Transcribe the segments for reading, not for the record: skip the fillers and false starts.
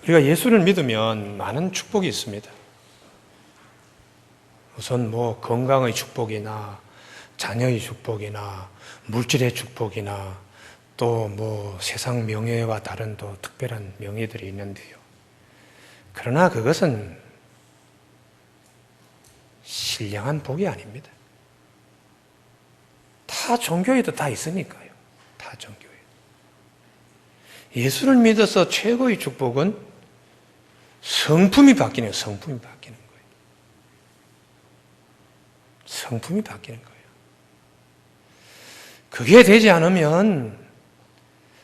우리가 예수를 믿으면 많은 축복이 있습니다. 우선 건강의 축복이나 자녀의 축복이나 물질의 축복이나 또 세상 명예와 다른 또 특별한 명예들이 있는데요. 그러나 그것은 신령한 복이 아닙니다. 타 종교에도 다 있으니까요. 타 종교에. 예수를 믿어서 최고의 축복은 성품이 바뀌는 거예요. 성품이 바뀌는 거예요. 성품이 바뀌는 거예요. 그게 되지 않으면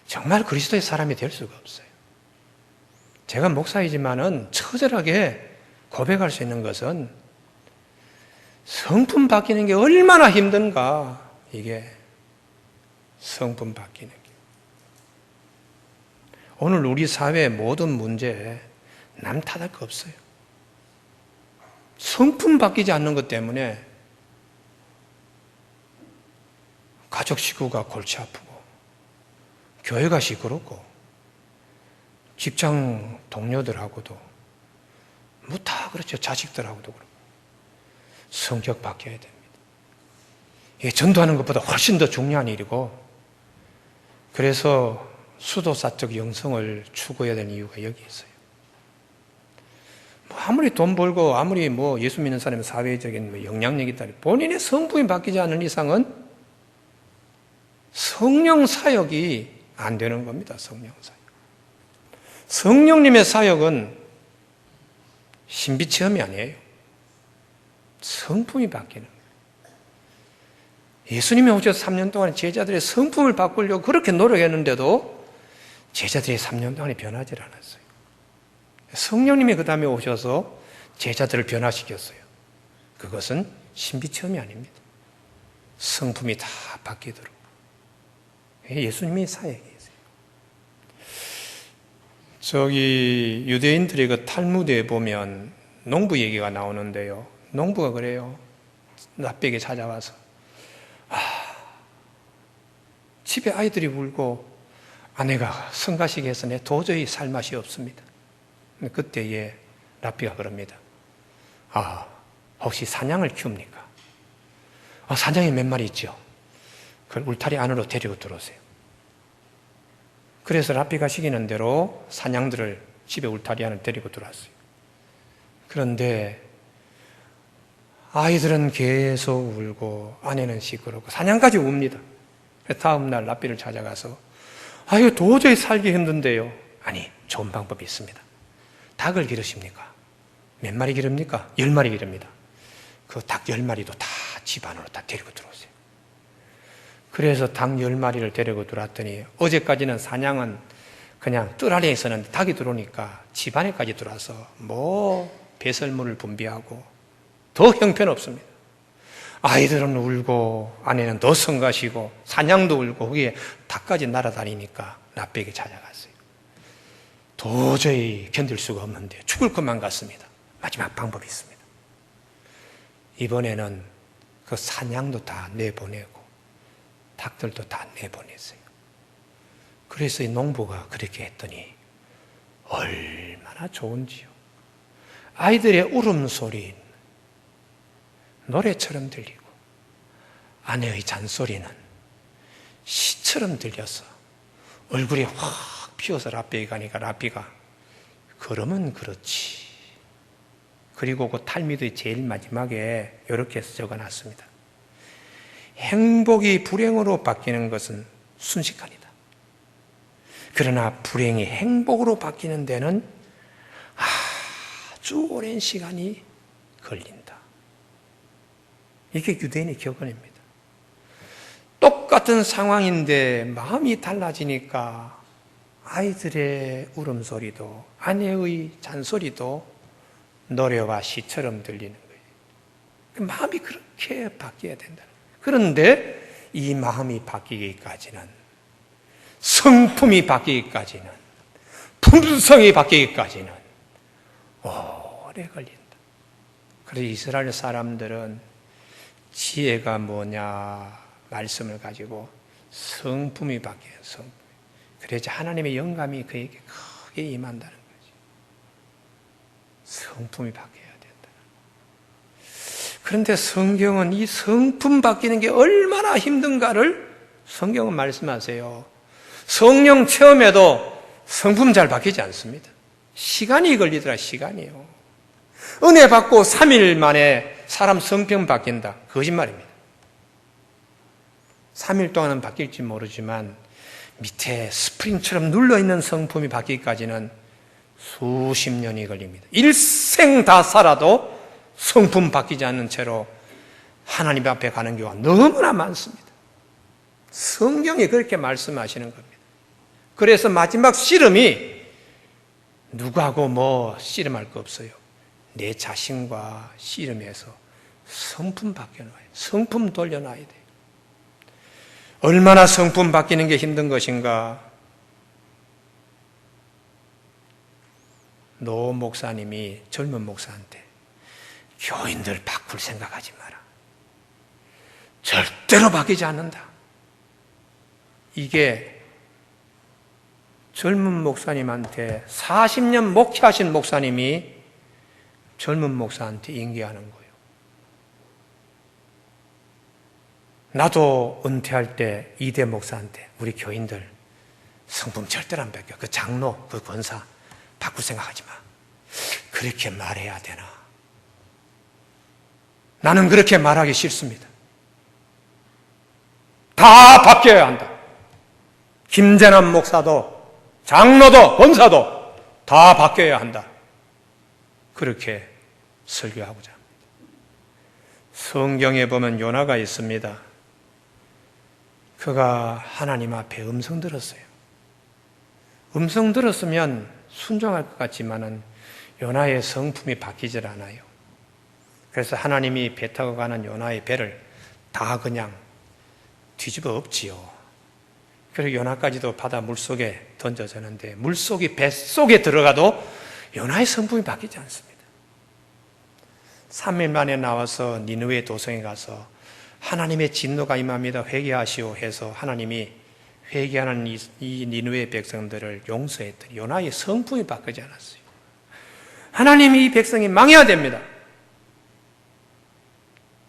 정말 그리스도의 사람이 될 수가 없어요. 제가 목사이지만은 처절하게 고백할 수 있는 것은 성품 바뀌는 게 얼마나 힘든가, 이게 성품 바뀌는 게. 오늘 우리 사회의 모든 문제에 남 탓할 거 없어요. 성품 바뀌지 않는 것 때문에 가족 식구가 골치 아프고, 교회가 시끄럽고, 직장 동료들하고도 다 그렇죠. 자식들하고도 그렇고. 성격 바뀌어야 됩니다. 이게 전도하는 것보다 훨씬 더 중요한 일이고, 그래서 수도사적 영성을 추구해야 되는 이유가 여기 있어요. 아무리 돈 벌고 아무리 예수 믿는 사람의 사회적인 영향력이 있다, 본인의 성품이 바뀌지 않는 이상은 성령 사역이 안 되는 겁니다. 성령 사역. 성령님의 사역은 신비체험이 아니에요. 성품이 바뀌는 거예요. 예수님이 오셔서 3년 동안 제자들의 성품을 바꾸려고 그렇게 노력했는데도 제자들이 3년 동안에 변하지 않았어요. 성령님이 그 다음에 오셔서 제자들을 변화시켰어요. 그것은 신비체험이 아닙니다. 성품이 다 바뀌도록. 예수님의 사역이에요. 유대인들의 그 탈무드에 보면 농부 얘기가 나오는데요. 농부가 그래요. 납벽에 찾아와서 집에 아이들이 울고 아내가 성가시게 해서 내 도저히 살 맛이 없습니다. 그때에 랍비가 그럽니다. 혹시 사냥을 키웁니까? 사냥이 몇 마리 있죠. 그걸 울타리 안으로 데리고 들어오세요. 그래서 랍비가 시키는 대로 사냥들을 집에 울타리 안을 데리고 들어왔어요. 그런데 아이들은 계속 울고 아내는 시끄럽고 사냥까지 웁니다. 다음 날 랍비를 찾아가서 이거 도저히 살기 힘든데요. 아니, 좋은 방법이 있습니다. 닭을 기르십니까? 몇 마리 기릅니까? 10마리 기릅니다. 그 닭 10마리도 다 집 안으로 다 데리고 들어오세요. 그래서 닭 10마리를 데리고 들어왔더니 어제까지는 사냥은 그냥 뜰 아래에 있었는데 닭이 들어오니까 집 안에까지 들어와서 배설물을 분비하고 더 형편없습니다. 아이들은 울고 아내는 더 성가시고 사냥도 울고 거기에 닭까지 날아다니니까 납벽에 찾아갔어요. 도저히 견딜 수가 없는데 죽을 것만 같습니다. 마지막 방법이 있습니다. 이번에는 그 사냥도 다 내보내고 닭들도 다 내보냈어요. 그래서 이 농부가 그렇게 했더니 얼마나 좋은지요. 아이들의 울음소리 노래처럼 들리고 아내의 잔소리는 시처럼 들려서 얼굴이 확 피어서 랍비에 가니까 랍비가 그러면 그렇지. 그리고 그 탈미드의 제일 마지막에 이렇게 적어놨습니다. 행복이 불행으로 바뀌는 것은 순식간이다. 그러나 불행이 행복으로 바뀌는 데는 아주 오랜 시간이 걸린다. 이게 유대인의 격언입니다. 똑같은 상황인데 마음이 달라지니까 아이들의 울음소리도 아내의 잔소리도 노래와 시처럼 들리는 거예요. 마음이 그렇게 바뀌어야 된다. 그런데 이 마음이 바뀌기까지는, 성품이 바뀌기까지는, 품성이 바뀌기까지는 오래 걸린다. 그래서 이스라엘 사람들은 지혜가 뭐냐 말씀을 가지고 성품이 바뀌어요. 성품. 그래야지 하나님의 영감이 그에게 크게 임한다는 거죠. 성품이 바뀌어야 된다. 그런데 성경은 이 성품 바뀌는 게 얼마나 힘든가를 성경은 말씀하세요. 성령 체험에도 성품 잘 바뀌지 않습니다. 시간이 걸리더라, 시간이요. 은혜 받고 3일 만에 사람 성품 바뀐다. 거짓말입니다. 3일 동안은 바뀔지 모르지만 밑에 스프링처럼 눌러있는 성품이 바뀌기까지는 수십 년이 걸립니다. 일생 다 살아도 성품 바뀌지 않는 채로 하나님 앞에 가는 경우가 너무나 많습니다. 성경이 그렇게 말씀하시는 겁니다. 그래서 마지막 씨름이 누구하고 뭐 씨름할 거 없어요. 내 자신과 씨름해서 성품 바뀌어놔야 돼요. 성품 돌려놔야 돼요. 얼마나 성품 바뀌는 게 힘든 것인가. 노 목사님이 젊은 목사한테 교인들 바꿀 생각하지 마라. 절대로 바뀌지 않는다. 이게 젊은 목사님한테 40년 목회하신 목사님이 젊은 목사한테 인계하는 거예요. 나도 은퇴할 때 이대 목사한테 우리 교인들 성품 절대로 안 바뀌어. 그 장로, 그 권사 바꿀 생각하지 마. 그렇게 말해야 되나? 나는 그렇게 말하기 싫습니다. 다 바뀌어야 한다. 김재남 목사도 장로도 권사도 다 바뀌어야 한다. 그렇게 설교하고자 합니다. 성경에 보면 요나가 있습니다. 그가 하나님 앞에 음성 들었어요. 음성 들었으면 순종할 것 같지만은 요나의 성품이 바뀌질 않아요. 그래서 하나님이 배 타고 가는 요나의 배를 다 그냥 뒤집어 엎지요. 그리고 요나까지도 바다 물속에 던져졌는데 물속이 뱃속에 들어가도 요나의 성품이 바뀌지 않습니다. 3일 만에 나와서 니느웨 도성에 가서 하나님의 진노가 임합니다. 회개하시오 해서 하나님이 회개하는 이 니느웨 백성들을 용서했더니 요나의 성품이 바뀌지 않았어요. 하나님이 이 백성이 망해야 됩니다.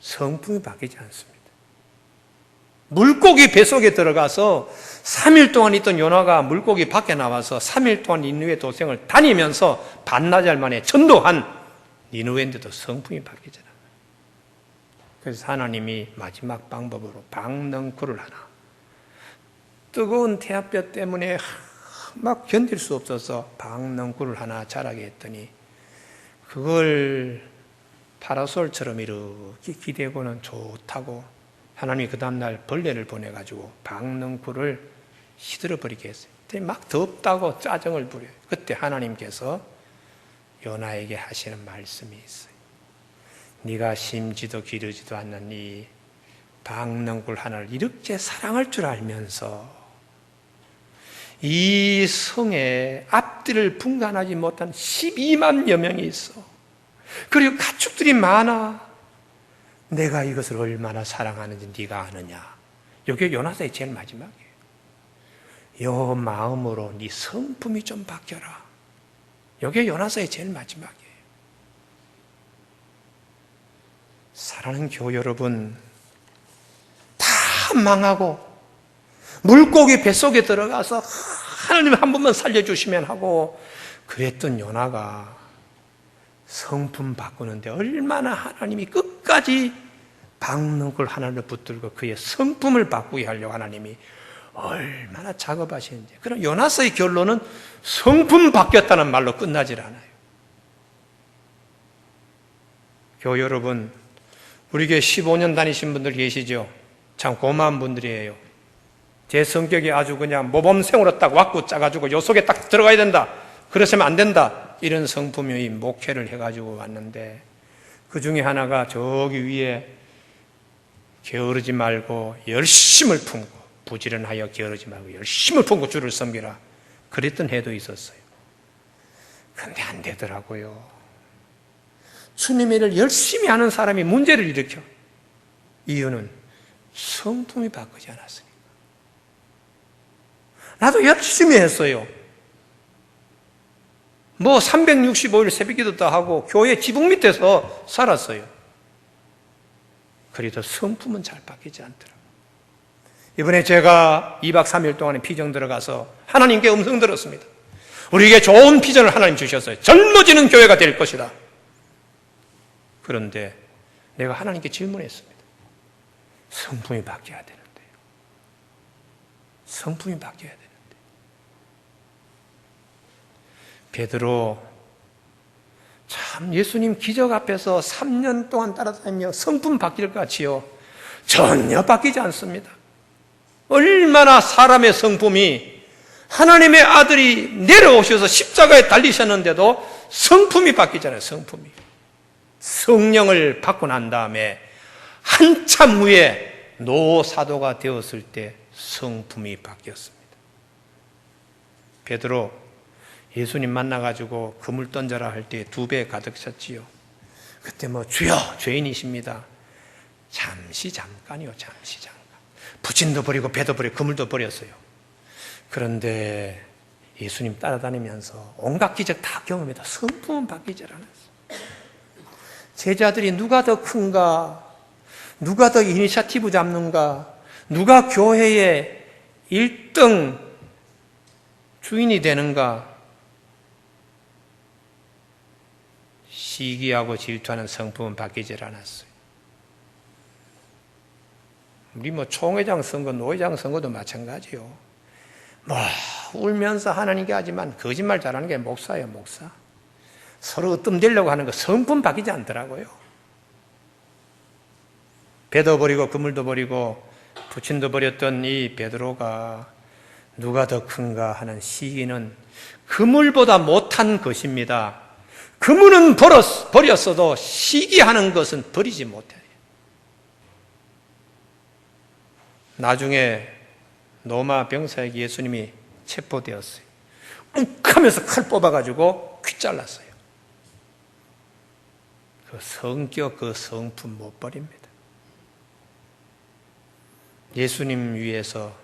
성품이 바뀌지 않습니다. 물고기 뱃속에 들어가서 3일 동안 있던 요나가 물고기 밖에 나와서 3일 동안 니느웨 도성을 다니면서 반나절 만에 전도한 니느웨인데도 성품이 바뀌지 않아요. 그래서 하나님이 마지막 방법으로 박넝쿨을 하나, 뜨거운 태아볕 때문에 막 견딜 수 없어서 박넝쿨을 하나 자라게 했더니 그걸 파라솔처럼 이렇게 기대고는 좋다고 하나님이 그 다음날 벌레를 보내가지고 박넝쿨을 시들어버리게 했어요. 막 덥다고 짜증을 부려요. 그때 하나님께서 요나에게 하시는 말씀이 있어요. 네가 심지도 기르지도 않는 이 박넝쿨 하나를 이렇게 사랑할 줄 알면서 이 성에 앞뒤를 분간하지 못한 12만여 명이 있어. 그리고 가축들이 많아. 내가 이것을 얼마나 사랑하는지 네가 아느냐. 이게 요나서의 제일 마지막이에요. 요 마음으로 네 성품이 좀 바뀌어라. 이게 요나서의 제일 마지막이에요. 사랑하는 교회 여러분, 다 망하고 물고기 뱃속에 들어가서 하나님 한 번만 살려주시면 하고 그랬던 요나가 성품 바꾸는데 얼마나 하나님이 끝까지 박넝쿨 하나를 붙들고 그의 성품을 바꾸게 하려고 하나님이 얼마나 작업하시는지. 그럼 요나서의 결론은 성품 바뀌었다는 말로 끝나질 않아요. 교회 여러분, 우리 교회 15년 다니신 분들 계시죠? 참 고마운 분들이에요. 제 성격이 아주 그냥 모범생으로 딱 왔고 짜가지고 요 속에 딱 들어가야 된다. 그러시면 안 된다. 이런 성품이 목회를 해가지고 왔는데 그 중에 하나가 저기 위에 게으르지 말고 열심을 품고 부지런하여 게으르지 말고 열심을 품고 주를 섬기라. 그랬던 해도 있었어요. 그런데 안 되더라고요. 주님의 일을 열심히 하는 사람이 문제를 일으켜. 이유는 성품이 바뀌지 않았으니까. 나도 열심히 했어요. 뭐 365일 새벽기도도 하고 교회 지붕 밑에서 살았어요. 그래도 성품은 잘 바뀌지 않더라고요. 이번에 제가 2박 3일 동안에 피정 들어가서 하나님께 음성 들었습니다. 우리에게 좋은 비전을 하나님 주셨어요. 젊어지는 교회가 될 것이다. 그런데 내가 하나님께 질문했습니다. 성품이 바뀌어야 되는데요. 성품이 바뀌어야 되는데. 베드로 참 예수님 기적 앞에서 3년 동안 따라다니며 성품 바뀔 것 같지요? 전혀 바뀌지 않습니다. 얼마나 사람의 성품이 하나님의 아들이 내려오셔서 십자가에 달리셨는데도 성품이 바뀌잖아요. 성품이. 성령을 받고 난 다음에 한참 후에 노 사도가 되었을 때 성품이 바뀌었습니다. 베드로 예수님 만나가지고 그물 던져라 할 때 2배 가득 찼지요. 그때 뭐 주여 죄인이십니다. 잠시 잠깐이요. 잠시 잠깐. 부친도 버리고 배도 버리고 그물도 버렸어요. 그런데 예수님 따라다니면서 온갖 기적 다 경험해도 성품은 바뀌지 않았어요. 제자들이 누가 더 큰가, 누가 더 이니셔티브 잡는가, 누가 교회의 1등 주인이 되는가, 시기하고 질투하는 성품은 바뀌지 않았어요. 우리 뭐 총회장 선거, 노회장 선거도 마찬가지요. 뭐 울면서 하나님께 하지만 거짓말 잘하는 게 목사예요, 목사. 서로 으뜸되려고 하는 거 성품 바뀌지 않더라고요. 배도 버리고 그물도 버리고 부친도 버렸던 이 베드로가 누가 더 큰가 하는 시기는 그물보다 못한 것입니다. 그물은 버렸어도 시기하는 것은 버리지 못해요. 나중에 로마 병사에게 예수님이 체포되었어요. 욱하면서 칼 뽑아가지고 귀 잘랐어요. 그 성격, 그 성품 못 버립니다. 예수님 위해서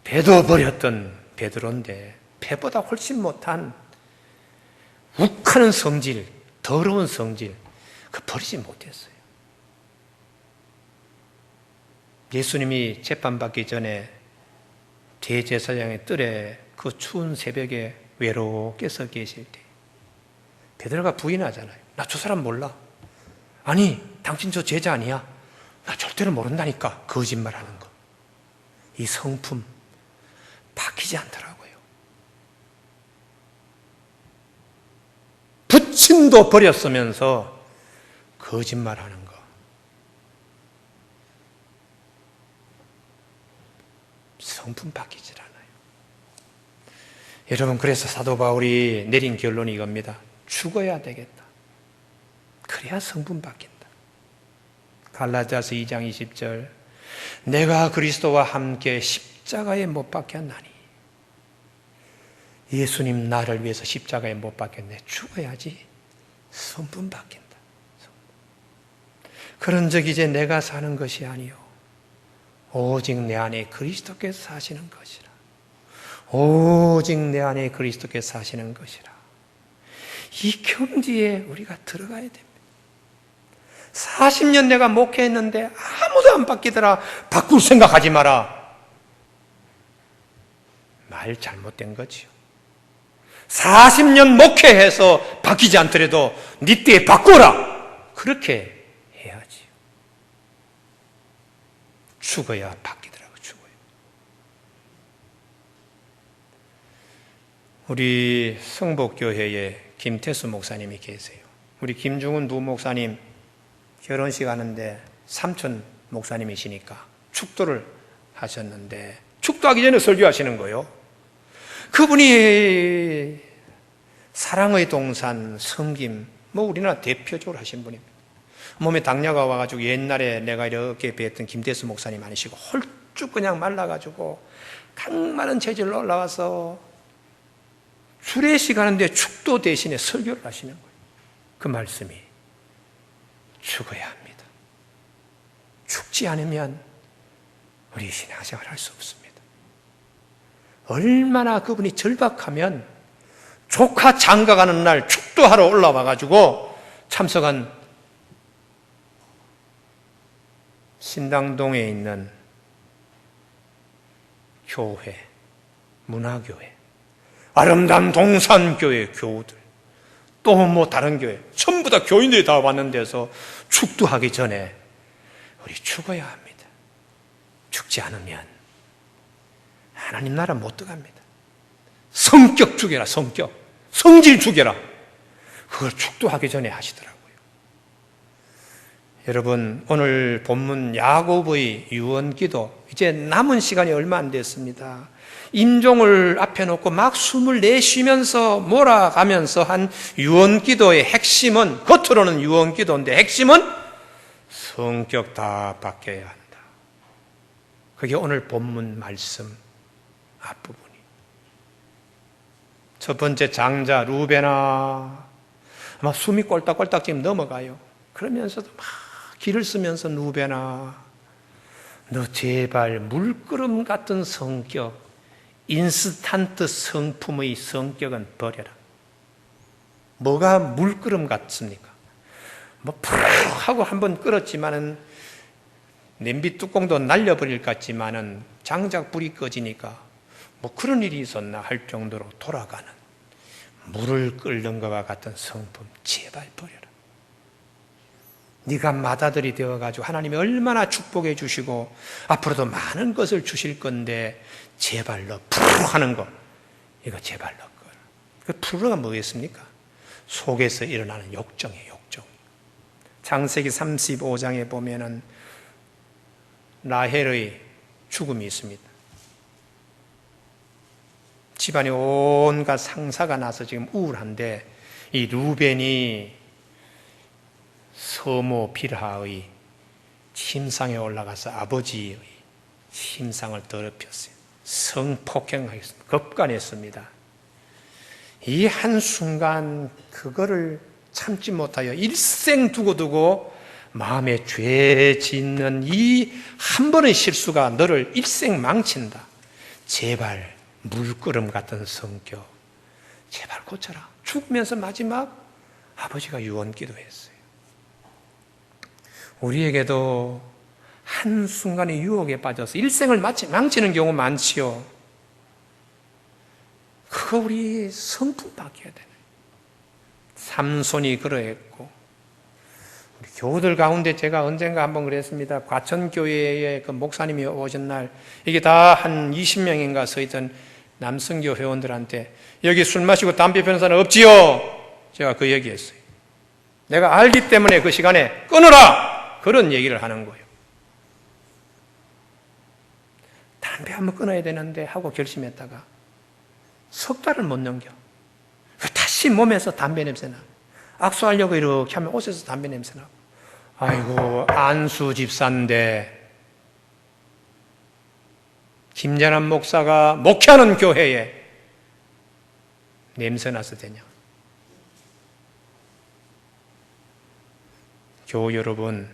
배도 버렸던 베드로인데 배보다 훨씬 못한 욱하는 성질, 더러운 성질, 그 버리지 못했어요. 예수님이 재판받기 전에 대제사장의 뜰에 그 추운 새벽에 외롭게 서 계실 때 베드로가 부인하잖아요. 나 저 사람 몰라. 아니, 당신 저 제자 아니야. 나 절대로 모른다니까. 거짓말하는 거. 이 성품 바뀌지 않더라고요. 부친도 버렸으면서 거짓말하는 거. 성품 바뀌질 않아요. 여러분, 그래서 사도 바울이 내린 결론이 이겁니다. 죽어야 되겠다. 그래야 성품 바뀐다. 갈라디아서 2장 20절, 내가 그리스도와 함께 십자가에 못 박혔나니. 예수님 나를 위해서 십자가에 못 박혔네. 죽어야지 성품 바뀐다. 그런 적 이제 내가 사는 것이 아니요 오직 내 안에 그리스도께서 사시는 것이라. 오직 내 안에 그리스도께서 사시는 것이라. 이 경지에 우리가 들어가야 됩니다. 40년 내가 목회했는데 아무도 안 바뀌더라. 바꿀 생각하지 마라. 말 잘못된 거지요. 40년 목회해서 바뀌지 않더라도 네 때에 바꾸라. 그렇게 해야지요. 죽어야 바뀌더라고. 죽어요. 우리 성복교회에 김태수 목사님이 계세요. 우리 김중훈 두 목사님 결혼식 하는데 삼촌 목사님이시니까 축도를 하셨는데 축도하기 전에 설교하시는 거예요. 그분이 사랑의 동산, 섬김, 뭐 우리나라 대표적으로 하신 분입니다. 몸에 당뇨가 와가지고 옛날에 내가 이렇게 뵀던 김대수 목사님 아니시고 홀쭉 그냥 말라가지고 강마른 체질로 올라와서 수레식 하는데 축도 대신에 설교를 하시는 거예요. 그 말씀이 죽어야 합니다. 죽지 않으면 우리 신앙생활을 할 수 없습니다. 얼마나 그분이 절박하면 조카 장가가는 날 축도하러 올라와가지고 참석한 신당동에 있는 교회, 문화교회, 아름다운 동산교회 교우들, 또 뭐 다른 교회, 전부 다 교인들이 다 왔는 데서 축도하기 전에 우리 죽어야 합니다. 죽지 않으면 하나님 나라 못 들어갑니다. 성격 죽여라, 성격. 성질 죽여라. 그걸 축도하기 전에 하시더라고요. 여러분, 오늘 본문 야고보의 유언기도, 이제 남은 시간이 얼마 안 됐습니다. 임종을 앞에 놓고 막 숨을 내쉬면서 몰아가면서 한 유언기도의 핵심은, 겉으로는 유언기도인데 핵심은 성격 다 바뀌어야 한다. 그게 오늘 본문 말씀 앞부분이. 첫 번째 장자 루베나, 아마 숨이 꼴딱꼴딱 지금 넘어가요. 그러면서도 막 길을 쓰면서 루베나, 너 제발 물끄럼 같은 성격, 인스턴트 성품의 성격은 버려라. 뭐가 물끄럼 같습니까? 뭐 푸르 하고 한번 끓었지만은 냄비 뚜껑도 날려버릴 것 같지만은 장작 불이 꺼지니까 뭐 그런 일이 있었나 할 정도로 돌아가는 물을 끓는 것과 같은 성품 제발 버려라. 네가 맏아들이 되어가지고 하나님이 얼마나 축복해 주시고 앞으로도 많은 것을 주실 건데 제발 너 푸르 하는 거, 이거 제발 너 거. 그 푸르가 뭐겠습니까? 속에서 일어나는 욕정이에요, 욕정. 창세기 35장에 보면은 라헬의 죽음이 있습니다. 집안에 온갖 상사가 나서 지금 우울한데 이 루벤이 서모 빌하의 침상에 올라가서 아버지의 침상을 더럽혔어요. 성폭행하겠습니다. 급간했습니다. 이 한순간 그거를 참지 못하여 일생 두고두고 마음에 죄 짓는 이 한 번의 실수가 너를 일생 망친다. 제발 물끄럼 같은 성격 제발 고쳐라. 죽으면서 마지막 아버지가 유언 기도했어요. 우리에게도 한순간의 유혹에 빠져서 일생을 망치는 경우 많지요. 그거 우리 성품 바뀌어야 되네. 삼손이 그러했고, 우리 교우들 가운데 제가 언젠가 한번 그랬습니다. 과천교회에 그 목사님이 오신 날, 이게 다 한 20명인가 서 있던 남성교 회원들한테 여기 술 마시고 담배 피우는 사람 없지요? 제가 그 얘기했어요. 내가 알기 때문에 그 시간에 끊어라! 그런 얘기를 하는 거예요. 담배 한번 끊어야 되는데 하고 결심했다가 석 달을 못 넘겨. 다시 몸에서 담배 냄새나. 악수하려고 이렇게 하면 옷에서 담배 냄새나. 아이고, 안수 집사인데 김재남 목사가 목회하는 교회에 냄새나서 되냐. 교우 여러분,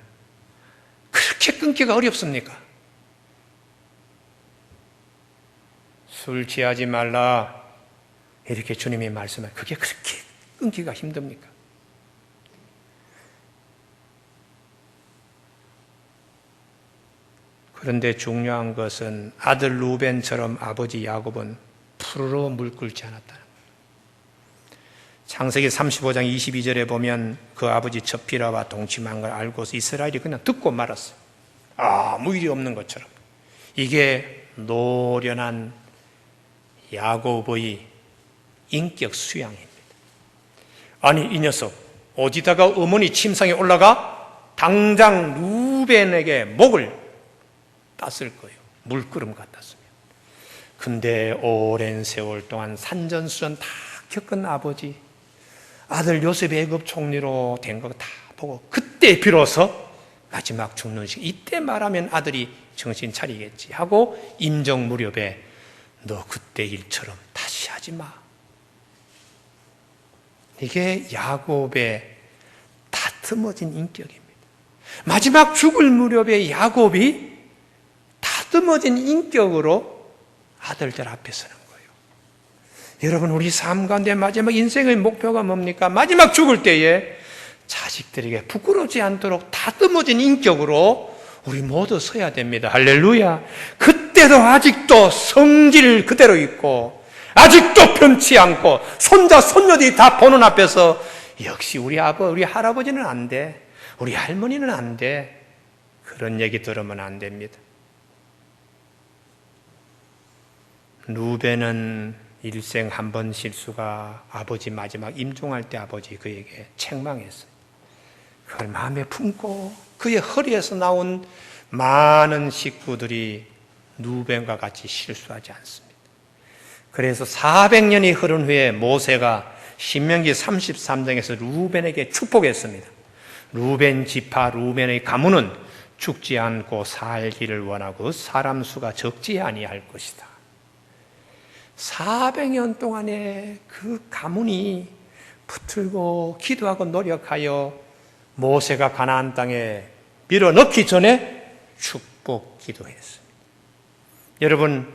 그렇게 끊기가 어렵습니까? 술 취하지 말라 이렇게 주님이 말씀하시면 그게 그렇게 끊기가 힘듭니까? 그런데 중요한 것은 아들 루벤처럼 아버지 야곱은 푸르러 물 끓지 않았다는 거예요. 창세기 35장 22절에 보면 그 아버지 첩비라와 동침한 걸 알고서 이스라엘이 그냥 듣고 말았어요. 아무 일이 없는 것처럼. 이게 노련한 야곱의 인격 수양입니다. 아니, 이 녀석 어디다가 어머니 침상에 올라가 당장 루벤에게 목을 땄을 거예요. 물끄름 같았으면. 근데 오랜 세월 동안 산전수전 다 겪은 아버지, 아들 요셉이 애굽 총리로 된 거 다 보고 그때 비로소 마지막 죽는 시기, 이때 말하면 아들이 정신 차리겠지 하고 임종 무렵에 너 그때 일처럼 다시 하지 마. 이게 야곱의 다듬어진 인격입니다. 마지막 죽을 무렵에 야곱이 다듬어진 인격으로 아들들 앞에 서는 거예요. 여러분, 우리 삶 가운데 마지막 인생의 목표가 뭡니까? 마지막 죽을 때에 자식들에게 부끄럽지 않도록 다듬어진 인격으로 우리 모두 서야 됩니다. 할렐루야. 그때도 아직도 성질 그대로 있고 아직도 변치 않고 손자 손녀들이 다 보는 앞에서 역시 우리 우리 할아버지는 안 돼, 우리 할머니는 안 돼, 그런 얘기 들으면 안 됩니다. 루벤은 일생 한 번 실수가 아버지 마지막 임종할 때 아버지 그에게 책망했어요. 그걸 마음에 품고 그의 허리에서 나온 많은 식구들이 루벤과 같이 실수하지 않습니다. 그래서 400년이 흐른 후에 모세가 신명기 33장에서 루벤에게 축복했습니다. 루벤 지파 루벤의 가문은 죽지 않고 살기를 원하고 사람 수가 적지 아니할 것이다. 400년 동안에 그 가문이 붙들고 기도하고 노력하여 모세가 가나안 땅에 밀어넣기 전에 축복 기도했습니다. 여러분,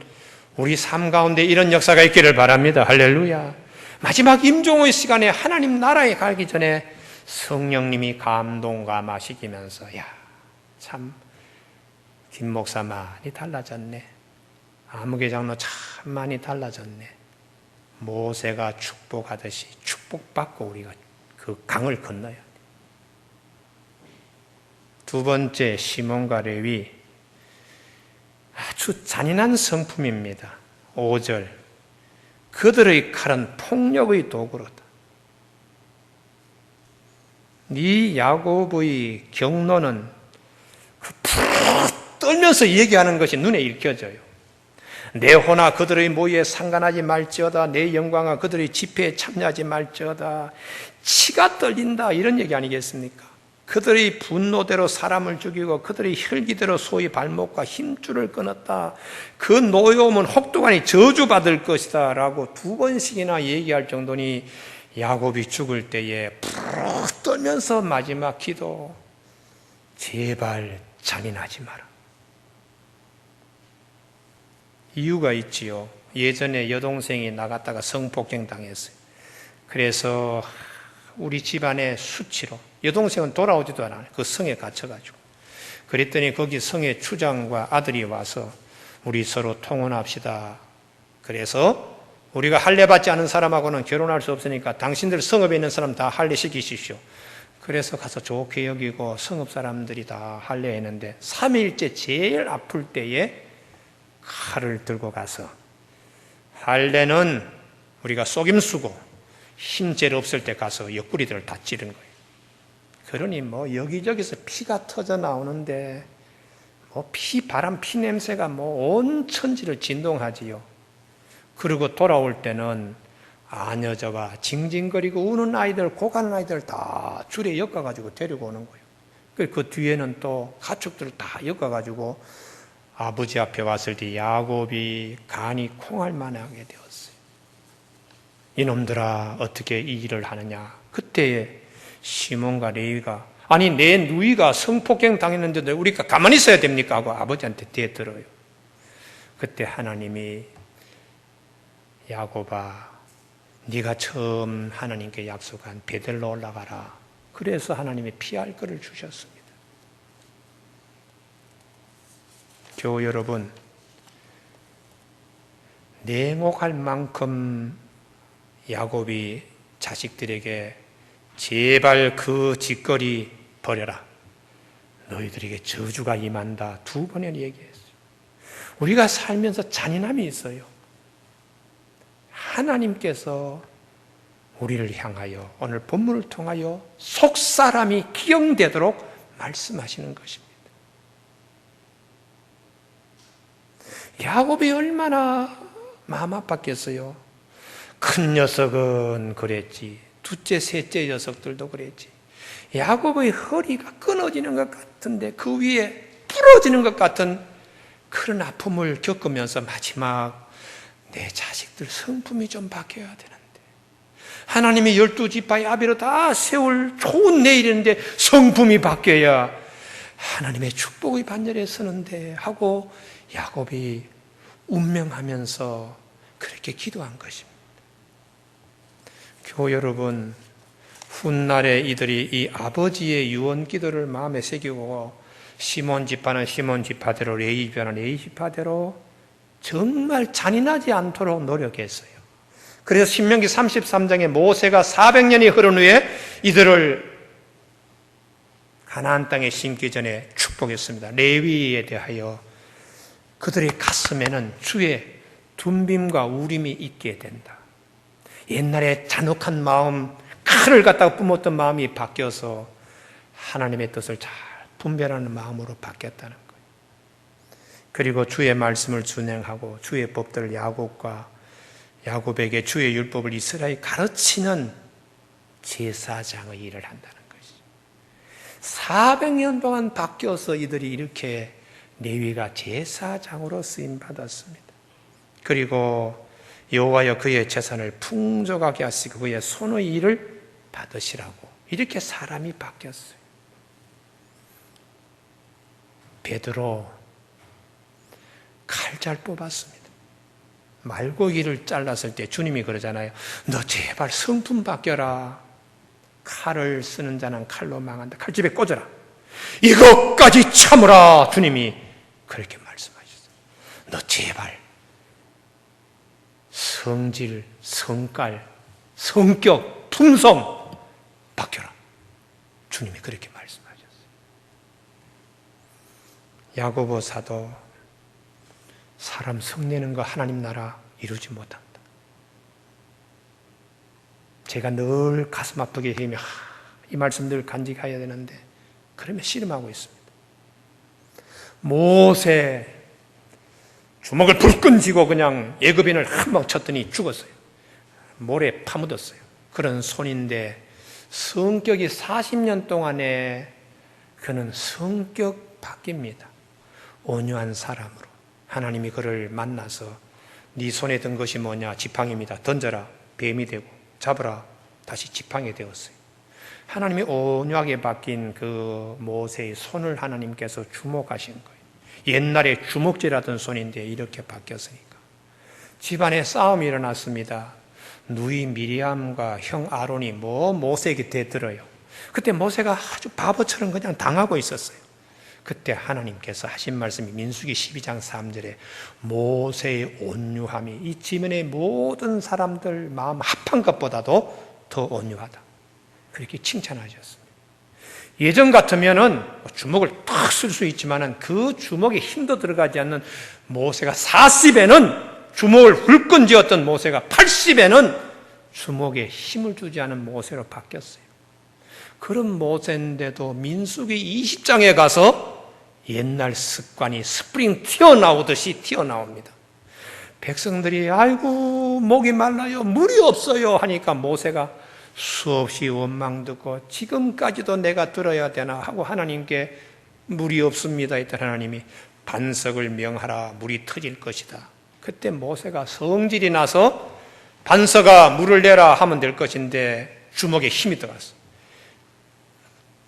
우리 삶 가운데 이런 역사가 있기를 바랍니다. 할렐루야. 마지막 임종의 시간에 하나님 나라에 가기 전에 성령님이 감동감화시키면서 참 김 목사 많이 달라졌네, 아무개 장로 참 많이 달라졌네, 모세가 축복하듯이 축복받고 우리가 그 강을 건너야 돼. 두 번째, 시몬과 레위, 아주 잔인한 성품입니다. 5절, 그들의 칼은 폭력의 도구로다. 이 야곱의 경로는 푹 떨면서 얘기하는 것이 눈에 읽혀져요. 내 호나 그들의 모의에 상관하지 말지어다, 내 영광아 그들의 집회에 참여하지 말지어다. 치가 떨린다, 이런 얘기 아니겠습니까? 그들의 분노대로 사람을 죽이고 그들의 혈기대로 소의 발목과 힘줄을 끊었다. 그 노여움은 혹독하니 저주받을 것이다 라고 2번씩이나 얘기할 정도니 야곱이 죽을 때에 푹 떨면서 마지막 기도, 제발 잔인하지 마라. 이유가 있지요. 예전에 여동생이 나갔다가 성폭행 당했어요. 그래서 우리 집안의 수치로, 여동생은 돌아오지도 않아요. 그 성에 갇혀가지고. 그랬더니 거기 성의 추장과 아들이 와서 우리 서로 통혼합시다. 그래서 우리가 할례 받지 않은 사람하고는 결혼할 수 없으니까 당신들 성읍에 있는 사람 다 할례 시키십시오. 그래서 가서 좋게 여기고 성읍 사람들이 다 할례했는데 3일째 제일 아플 때에 칼을 들고 가서, 할례는 우리가 속임수고 힘죄를 없을 때 가서 옆구리들을 다 찌른 거예요. 그러니 여기저기서 피가 터져 나오는데 바람 피 냄새가 온 천지를 진동하지요. 그리고 돌아올 때는 아녀자가 징징거리고 우는 아이들, 고가는 아이들 다 줄에 엮어가지고 데리고 오는 거예요. 그 뒤에는 또 가축들 다 엮어가지고 아버지 앞에 왔을 때 야곱이 간이 콩알만하게 되었어요. 이놈들아, 어떻게 이 일을 하느냐. 그때에 시몬과 레위가, 아니 내 누이가 성폭행 당했는데 우리가 가만히 있어야 됩니까? 하고 아버지한테 대들어요. 그때 하나님이, 야곱아, 네가 처음 하나님께 약속한 베델로 올라가라. 그래서 하나님이 피할 것을 주셨습니다. 교우 여러분, 냉혹할 만큼 야곱이 자식들에게 제발 그 짓거리 버려라, 너희들에게 저주가 임한다 2번이나 얘기했어요. 우리가 살면서 잔인함이 있어요. 하나님께서 우리를 향하여 오늘 본문을 통하여 속사람이 기억되도록 말씀하시는 것입니다. 야곱이 얼마나 마음 아팠겠어요. 큰 녀석은 그랬지, 둘째, 셋째 녀석들도 그랬지. 야곱의 허리가 끊어지는 것 같은데 그 위에 부러지는 것 같은 그런 아픔을 겪으면서 마지막 내 자식들 성품이 좀 바뀌어야 되는데, 하나님이 12지파의 아비로 다 세울 좋은 내일인데 성품이 바뀌어야 하나님의 축복의 반열에 서는데 하고 야곱이 운명하면서 그렇게 기도한 것입니다. 조 여러분, 훗날에 이들이 이 아버지의 유언 기도를 마음에 새기고 시몬 지파는 시몬 지파대로, 레위 지파는 레위 지파대로 정말 잔인하지 않도록 노력했어요. 그래서 신명기 33장에 모세가 400년이 흐른 후에 이들을 가나안 땅에 심기 전에 축복했습니다. 레위에 대하여 그들의 가슴에는 주의 둔빔과 우림이 있게 된다. 옛날에 잔혹한 마음, 칼을 갖다가 뿜었던 마음이 바뀌어서 하나님의 뜻을 잘 분별하는 마음으로 바뀌었다는 거예요. 그리고 주의 말씀을 준행하고 주의 법들을 야곱에게 주의 율법을 이스라엘에 가르치는 제사장의 일을 한다는 것이죠. 400년 동안 바뀌어서 이들이 이렇게 레위가 제사장으로 쓰임 받았습니다. 그리고 여호와여 그의 재산을 풍족하게 하시고 그의 손의 일을 받으시라고 이렇게 사람이 바뀌었어요. 베드로 칼 잘 뽑았습니다. 말고기를 잘랐을 때 주님이 그러잖아요. 너 제발 성품 바뀌어라. 칼을 쓰는 자는 칼로 망한다. 칼집에 꽂아라. 이것까지 참으라. 주님이 그렇게 말씀하셨어요. 너 제발 성질, 성깔, 성격, 품성 바뀌어라. 주님이 그렇게 말씀하셨어요. 야고보 사도 사람 성내는 거 하나님 나라 이루지 못한다. 제가 늘 가슴 아프게 힘이 이 말씀들 간직해야 되는데 그러면 씨름하고 있습니다. 모세 주먹을 불끈 쥐고 그냥 애굽인을 한 방 쳤더니 죽었어요. 모래에 파묻었어요. 그런 손인데 성격이 40년 동안에 그는 성격 바뀝니다. 온유한 사람으로 하나님이 그를 만나서 네 손에 든 것이 뭐냐? 지팡이입니다. 던져라. 뱀이 되고 잡으라. 다시 지팡이 되었어요. 하나님이 온유하게 바뀐 그 모세의 손을 하나님께서 주목하신 거예요. 옛날에 주먹질하던 손인데 이렇게 바뀌었으니까. 집안에 싸움이 일어났습니다. 누이 미리암과 형 아론이 모세 곁에 들어요. 그때 모세가 아주 바보처럼 그냥 당하고 있었어요. 그때 하나님께서 하신 말씀이 민수기 12장 3절에 모세의 온유함이 이 지면의 모든 사람들 마음 합한 것보다도 더 온유하다. 그렇게 칭찬하셨습니다. 예전 같으면은 주먹을 탁 쓸 수 있지만은 그 주먹에 힘도 들어가지 않는 모세가 40에는 주먹을 불끈 쥐었던 모세가 80에는 주먹에 힘을 주지 않은 모세로 바뀌었어요. 그런 모세인데도 민수기 20장에 가서 옛날 습관이 스프링 튀어나오듯이 튀어나옵니다. 백성들이 아이고 목이 말라요 물이 없어요 하니까 모세가 수없이 원망 듣고 지금까지도 내가 들어야 되나 하고 하나님께 물이 없습니다 했더니 하나님이 반석을 명하라 물이 터질 것이다. 그때 모세가 성질이 나서 반석아 물을 내라 하면 될 것인데 주먹에 힘이 들어갔어.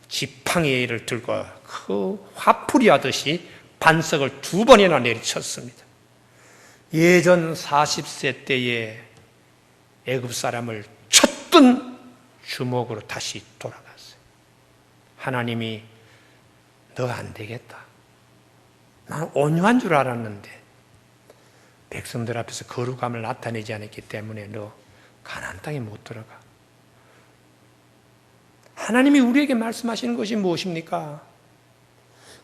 지팡이를 들고 그 화풀이 하듯이 반석을 2번이나 내리쳤습니다. 예전 40세 때에 애굽 사람을 쳤던 주먹으로 다시 돌아갔어요. 하나님이 너 안 되겠다. 나는 온유한 줄 알았는데 백성들 앞에서 거룩함을 나타내지 않았기 때문에 너 가나안 땅에 못 들어가. 하나님이 우리에게 말씀하시는 것이 무엇입니까?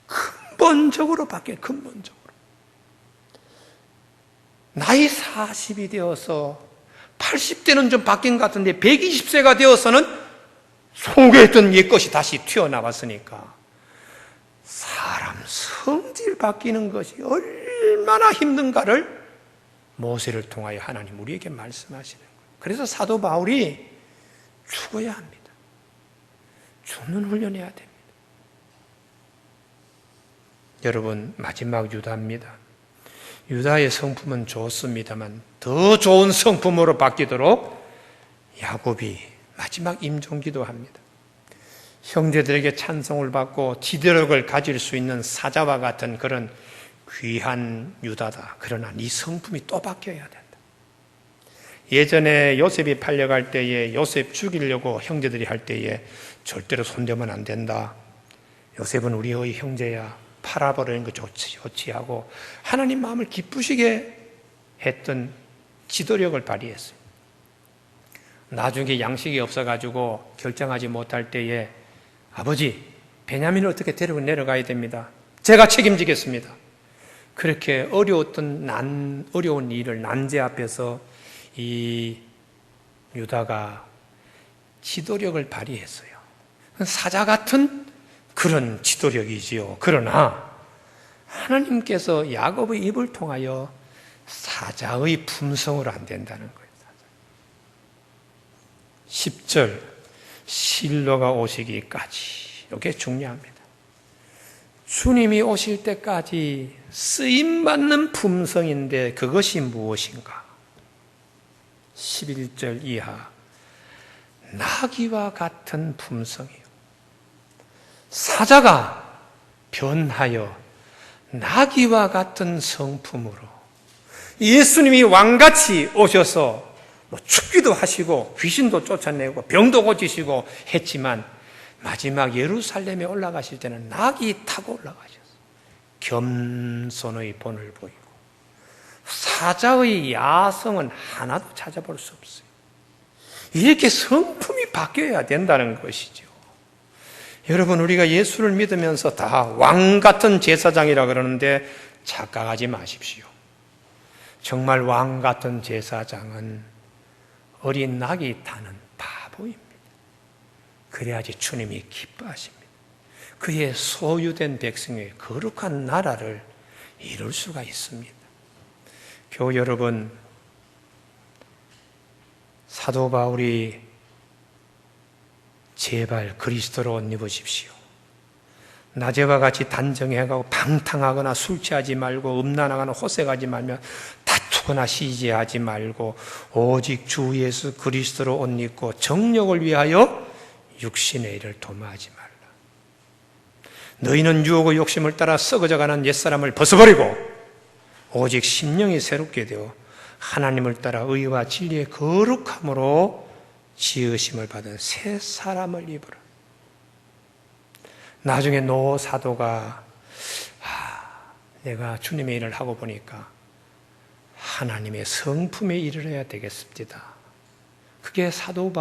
근본적으로 바뀌어요. 근본적으로. 나이 40이 되어서 80대는 좀 바뀐 것 같은데 120세가 되어서는 속에 있던 옛것이 다시 튀어나왔으니까 사람 성질 바뀌는 것이 얼마나 힘든가를 모세를 통하여 하나님 우리에게 말씀하시는 거예요. 그래서 사도 바울이 죽어야 합니다. 죽는 훈련해야 됩니다. 여러분 마지막 유다입니다. 유다의 성품은 좋습니다만 더 좋은 성품으로 바뀌도록 야곱이 마지막 임종기도합니다. 형제들에게 찬송을 받고 지도력을 가질 수 있는 사자와 같은 그런 귀한 유다다. 그러나 네 성품이 또 바뀌어야 된다. 예전에 요셉이 팔려갈 때에 요셉 죽이려고 형제들이 할 때에 절대로 손대면 안 된다. 요셉은 우리의 형제야. 팔아버리는 거 좋지 하고 하나님 마음을 기쁘시게 했던 지도력을 발휘했어요. 나중에 양식이 없어가지고 결정하지 못할 때에 아버지, 베냐민을 어떻게 데리고 내려가야 됩니다. 제가 책임지겠습니다. 그렇게 어려운 일을 난제 앞에서 이 유다가 지도력을 발휘했어요. 사자 같은 그런 지도력이지요. 그러나 하나님께서 야곱의 입을 통하여 사자의 품성으로 안 된다는 거예요. 10절 실로가 오시기까지. 이게 중요합니다. 주님이 오실 때까지 쓰임받는 품성인데 그것이 무엇인가? 11절 이하 나귀와 같은 품성이요. 사자가 변하여 나귀와 같은 성품으로 예수님이 왕같이 오셔서 죽기도 하시고 귀신도 쫓아내고 병도 고치시고 했지만 마지막 예루살렘에 올라가실 때는 나귀 타고 올라가셨어요. 겸손의 본을 보이고 사자의 야성은 하나도 찾아볼 수 없어요. 이렇게 성품이 바뀌어야 된다는 것이죠. 여러분, 우리가 예수를 믿으면서 다 왕 같은 제사장이라 그러는데 착각하지 마십시오. 정말 왕 같은 제사장은 어린 낙이 타는 바보입니다. 그래야지 주님이 기뻐하십니다. 그의 소유된 백성의 거룩한 나라를 이룰 수가 있습니다. 교우 여러분, 사도 바울이 제발 그리스도로 옷 입으십시오. 낮에와 같이 단정해가고 방탕하거나 술 취하지 말고 음란하거나 호색하지 말며 다투거나 시기하지 말고 오직 주 예수 그리스도로 옷 입고 정욕을 위하여 육신의 일을 도모하지 말라. 너희는 유혹의 욕심을 따라 썩어져가는 옛사람을 벗어버리고 오직 심령이 새롭게 되어 하나님을 따라 의와 진리의 거룩함으로 지으심을 받은 새 사람을 입으라. 나중에 노 사도가 내가 주님의 일을 하고 보니까 하나님의 성품에 이르러야 되겠습니다. 그게 사도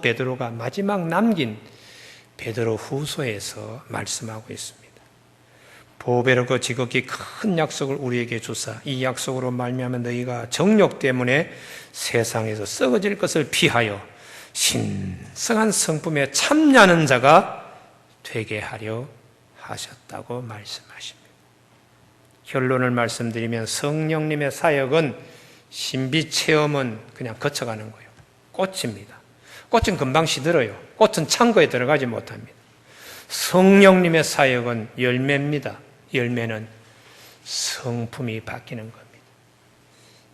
베드로가 마지막 남긴 베드로 후서에서 말씀하고 있습니다. 보배로 그 지극히 큰 약속을 우리에게 주사 이 약속으로 말미암아 너희가 정욕 때문에 세상에서 썩어질 것을 피하여 신성한 성품에 참여하는 자가 되게 하려 하셨다고 말씀하십니다. 결론을 말씀드리면 성령님의 사역은 신비 체험은 그냥 거쳐가는 거예요. 꽃입니다. 꽃은 금방 시들어요. 꽃은 창고에 들어가지 못합니다. 성령님의 사역은 열매입니다. 열매는 성품이 바뀌는 겁니다.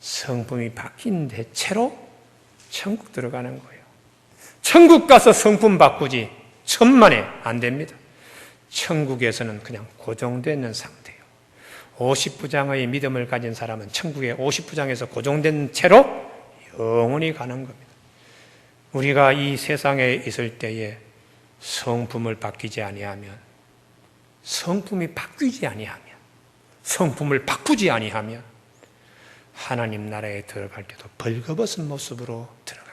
성품이 바뀐 대체로 천국 들어가는 거예요. 천국 가서 성품 바꾸지 천만에 안 됩니다. 천국에서는 그냥 고정되어 있는 상태예요. 50부장의 믿음을 가진 사람은 천국의 50부장에서 고정된 채로 영원히 가는 겁니다. 우리가 이 세상에 있을 때에 성품을 바뀌지 아니하면, 성품이 바뀌지 아니하면, 성품을 바꾸지 아니하면 하나님 나라에 들어갈 때도 벌거벗은 모습으로 들어갑니다.